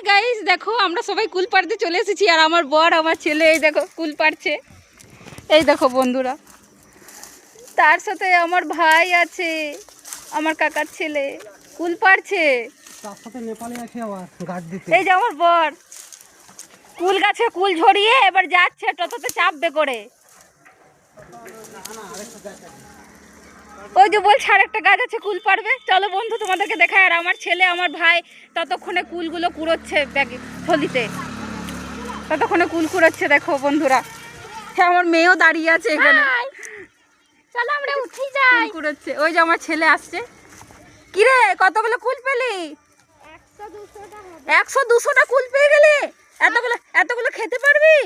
Guys দেখো আমরা সবাই কুল পাড়তে চলে এসেছি আর আমার বর আমার ছেলে এই দেখো কুল পাড়ছে। এই দেখো বন্ধুরা, তার সাথে আমার ভাই আছে, আমার কাকার ছেলে কুল পাড়ছে। তার সাথে নেপালি আছে আবার গাছ দিতে। এই যে আমার বর কুল গাছে কুল ঝরিয়ে এবার যাচ্ছে টোটোতে চাপবে করে। ওই যে বলছে আরেকটা গাছ আছে কুল পাড়বে, চলো বন্ধু তোমাদেরকে দেখায়। আর আমার ছেলে আমার ভাই ততক্ষণে কুলগুলো কুড়োচ্ছে ব্যাগে থলিতে, ততক্ষণে কুল কুড়োচ্ছে দেখো বন্ধুরা। হ্যাঁ আমার মেয়েও দাঁড়িয়ে আছে এখানে, চলো আমরা উঠে যাই। কুল কুড়োচ্ছে, ওই যে আমার ছেলে আসছে। কিরে কতগুলো কুল পেলি? 100-200টা কুল পেয়ে গেলি? এতগুলো খেতে পারবি?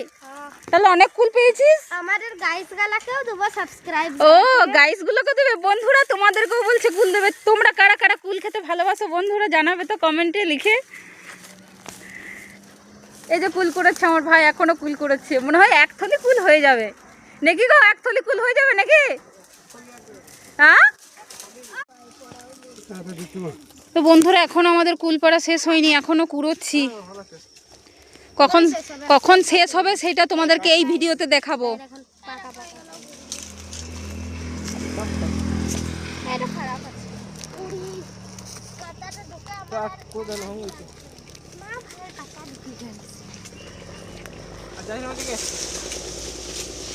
তাহলে অনেক কুল পেয়েছিস। আমাদের গাইস গালাকেও দেবো সাবস্ক্রাইব। ও গাইস গুলোকে দেবে বন্ধুরা, তোমাদেরকেও বলছে কুল দেবে। তোমরা কারা কারা কুল খেতে ভালোবাসো বন্ধুরা জানাবে তো কমেন্টে লিখে। এই যে কুল করেছে আমার ভাই, এখনো কুল করেছে, মনে হয় এক থলি কুল হয়ে যাবে নাকি গো? এক থলি কুল হয়ে যাবে নাকি? হ্যাঁ তো বন্ধুরা এখনো আমাদের কুল পাড়া শেষ হয়নি, এখনো কুড়োচ্ছি। কখন কখন শেষ হবে সেটা তোমাদেরকে এই ভিডিওতে দেখাবো।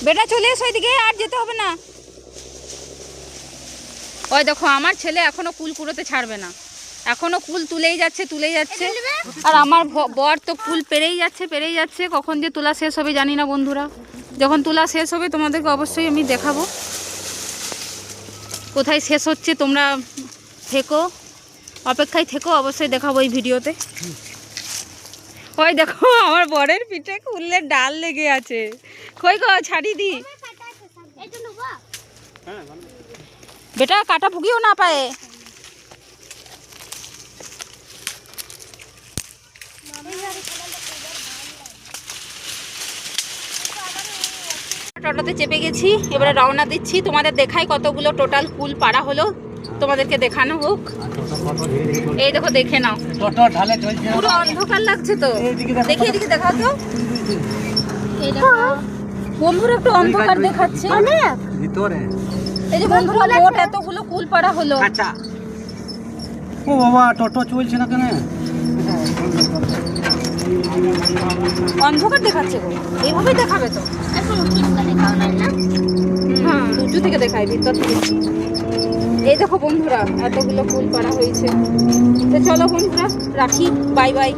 বেটা চলে এসো এদিকে, আর যেতে হবে না। ওই দেখো আমার ছেলে এখনো কুল কুড়োতে ছাড়বে না, এখনো কুল তুলেই যাচ্ছে। আর আমার বর তো কুল পেরেই যাচ্ছে। কখন যে তোলা শেষ হবে জানি না বন্ধুরা। যখন তোলা শেষ হবে তোমাদেরকে অবশ্যই আমি দেখাবো কোথায় শেষ হচ্ছে। তোমরা থেকো, অপেক্ষায় থেকো, অবশ্যই দেখাবো এই ভিডিওতে। ওই দেখো আমার বরের পিঠে কুলের ডাল লেগে আছে। কই গো ছাড়ি দি বেটা, কাটা ভুগিও না পায়ে। টোটোতে চেপে গেছি, এবারে রওনা দিচ্ছি। তোমাদের দেখাই কতগুলো টোটাল কুল পাড়া হলো, তোমাদেরকে দেখানো হোক। এই দেখো দেখে নাও, পুরো অন্ধকার লাগছে তো, দেখি এদিকে দেখাও তো বন্ধুরা, একটু অন্ধকার দেখাচ্ছে ভিতরে। এই যে বন্ধুরা মোট এতগুলো কুল পাড়া হলো। আচ্ছা ও বাবা, টোটো চলছে না কেন? অন্ধকার দেখাচ্ছে গো, এইভাবেই দেখাবে তো। হ্যাঁ উঁচু থেকে দেখাই, ভিতর থেকে। এই দেখো বন্ধুরা এতগুলো ফুল পাড়া হয়েছে। তো চলো বন্ধুরা রাখি, বাই বাই।